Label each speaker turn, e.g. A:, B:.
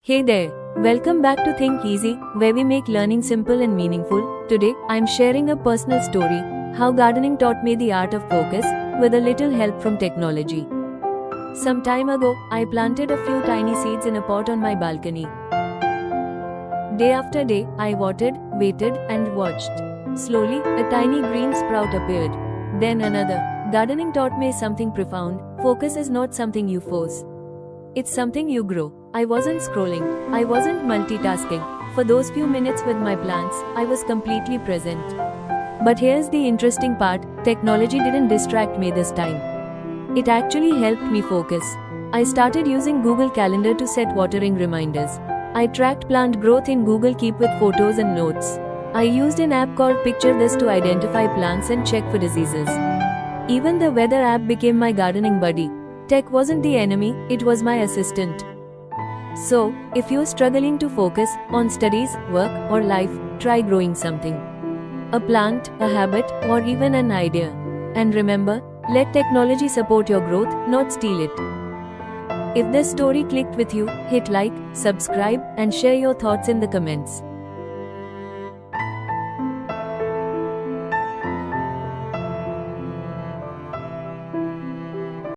A: Hey there, welcome back to Think Easy, where we make learning simple and meaningful. Today, I'm sharing a personal story how gardening taught me the art of focus with a little help from technology. Some time ago, I planted a few tiny seeds in a pot on my balcony. Day after day, I watered, waited, and watched. Slowly, a tiny green sprout appeared. Then another. Gardening taught me something profound. Focus is not something you force. It's something you grow. I wasn't scrolling. I wasn't multitasking. For those few minutes with my plants, I was completely present. But here's the interesting part, technology didn't distract me this time. It actually helped me focus. I started using Google Calendar to set watering reminders. I tracked plant growth in Google Keep with photos and notes. I used an app called Picture This to identify plants and check for diseases. Even the weather app became my gardening buddy. Tech wasn't the enemy, it was my assistant. So, if you're struggling to focus on studies, work, or life, try growing something. A plant, a habit, or even an idea. And remember, let technology support your growth, not steal it. If this story clicked with you, hit like, subscribe, and share your thoughts in the comments.